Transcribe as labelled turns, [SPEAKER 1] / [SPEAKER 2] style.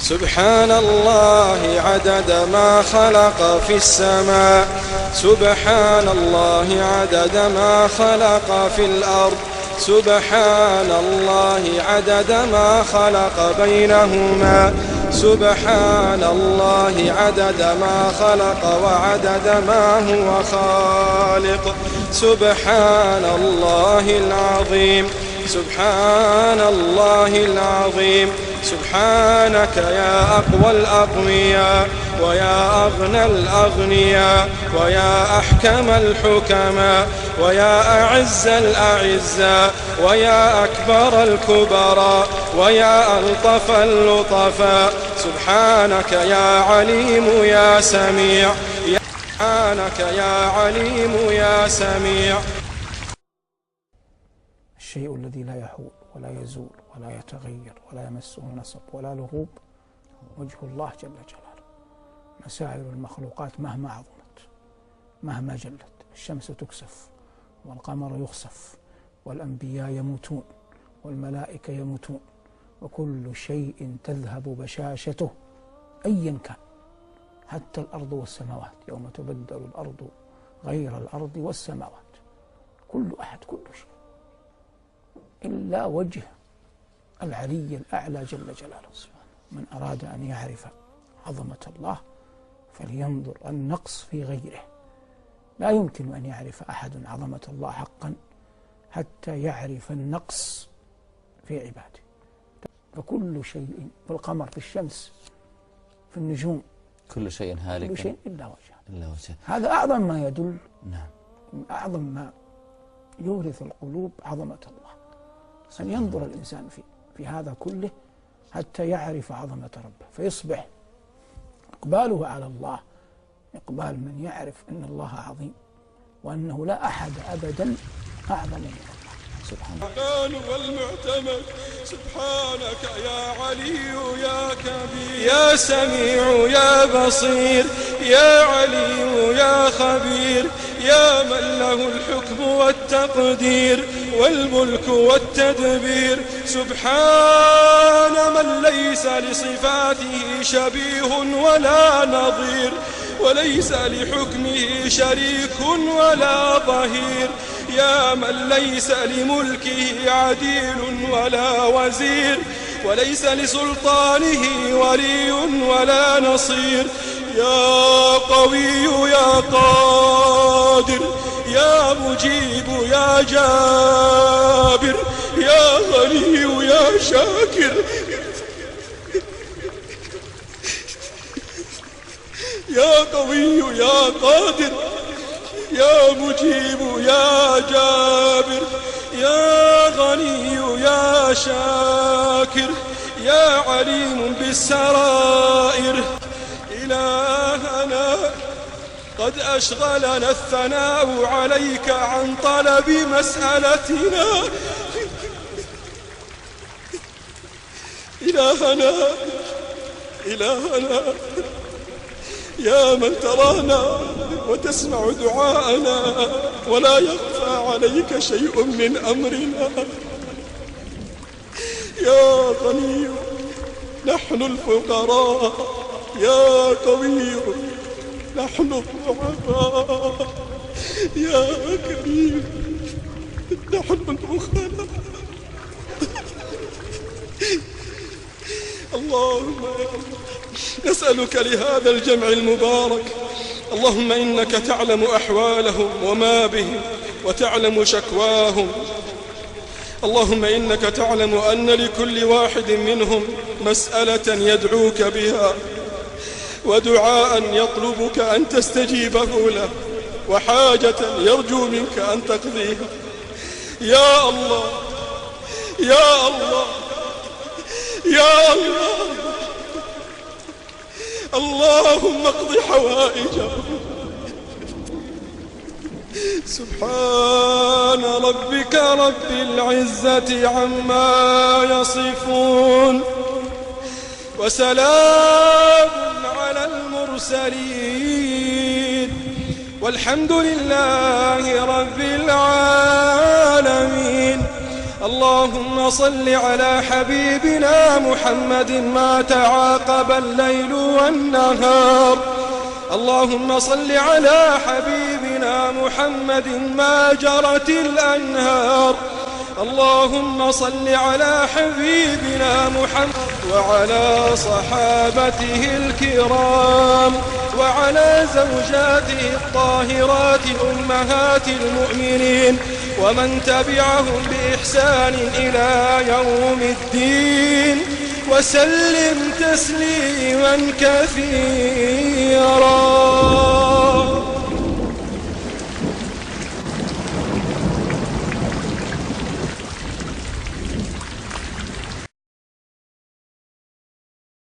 [SPEAKER 1] سبحان الله عدد ما خلق في السماء، سبحان الله عدد ما خلق في الأرض، سبحان الله عدد ما خلق بينهما، سبحان الله عدد ما خلق وعدد ما هو خالق. سبحان الله العظيم، سبحان الله العظيم. سبحانك يا أقوى الأقوياء، ويا أغنى الأغنياء، ويا أحكم الحكماء، ويا أعز الأعزاء، ويا أكبر الكبراء، ويا ألطف اللطفاء. سبحانك يا عليم يا سميع، سبحانك يا عليم يا سميع.
[SPEAKER 2] الشيء الذي لا يحول ولا يزول ولا يتغير ولا يمسه نصب ولا لغوب وجه الله جل جلاله. مسائر المخلوقات مهما عظمت مهما جلت، الشمس تكسف والقمر يخسف والأنبياء يموتون والملائكة يموتون، وكل شيء تذهب بشاشته أيا كان، حتى الأرض والسماوات، يوم تبدل الأرض غير الأرض والسماوات. كل أحد كل شيء إلا وجه العلي الأعلى جل جلاله. من أراد أن يعرف عظمة الله فلينظر النقص في غيره. لا يمكن أن يعرف أحد عظمة الله حقا حتى يعرف النقص في عباده. فكل شيء، في القمر، في الشمس، في النجوم،
[SPEAKER 3] كل شيء هالك،
[SPEAKER 2] كل شيء إلا وجهه.
[SPEAKER 3] هذا
[SPEAKER 2] أعظم ما يدل،
[SPEAKER 3] نعم،
[SPEAKER 2] أعظم ما يورث القلوب عظمة الله، أن ينظر الإنسان في هذا كله حتى يعرف عظمة ربه، فيصبح إقباله على الله إقبال من يعرف أن الله عظيم، وأنه لا أحد أبدا أعظم من الله سبحانه.
[SPEAKER 1] الرحمن والمعتمد، سبحانك يا علي يا كبير، يا سميع يا بصير، يا عليم يا خبير، يا من له الحكم والتقدير والملك والتدبير. سبحان من ليس لصفاته شبيه ولا نظير، وليس لحكمه شريك ولا ظهير. يا من ليس لملكه عديل ولا وزير، وليس لسلطانه ولي ولا نصير. يا قوي يا قادر، يا مجيب يا جابر، يا غني يا شاكر، يا قوي يا قادر، يا مجيب يا جابر، يا غني يا شاكر، يا عليم بالسرائر. إلهنا قد أشغلنا الثناء عليك عن طلب مسألتنا. إلهنا يا من ترانا وتسمع دعاءنا ولا يخفى عليك شيء من أمرنا. يا غني نحن الفقراء، يا قوي نحن الضعفاء، يا كريم نحن البخلاء. اللهم يا الله نسألك لهذا الجمع المبارك، اللهم إنك تعلم أحوالهم وما بهم وتعلم شكواهم. اللهم إنك تعلم أن لكل واحد منهم مسألة يدعوك بها، ودعاء يطلبك أن تستجيبه له، وحاجة يرجو منك أن تقضيها. يا الله يا الله يا الله، اللهم اقض حوائجهم. سبحان ربك رب العزة عما يصفون، وسلام على المرسلين، والحمد لله رب العالمين. اللهم صل على حبيبنا محمد ما تعاقب الليل والنهار. اللهم صل على حبيبنا محمد ما جرت الأنهار. اللهم صل على حبيبنا محمد وعلى صحابته الكرام وعلى زوجاته الطاهرات أمهات المؤمنين ومن تبعهم بإحسان إلى يوم الدين، وسلم تسليما كثيرا.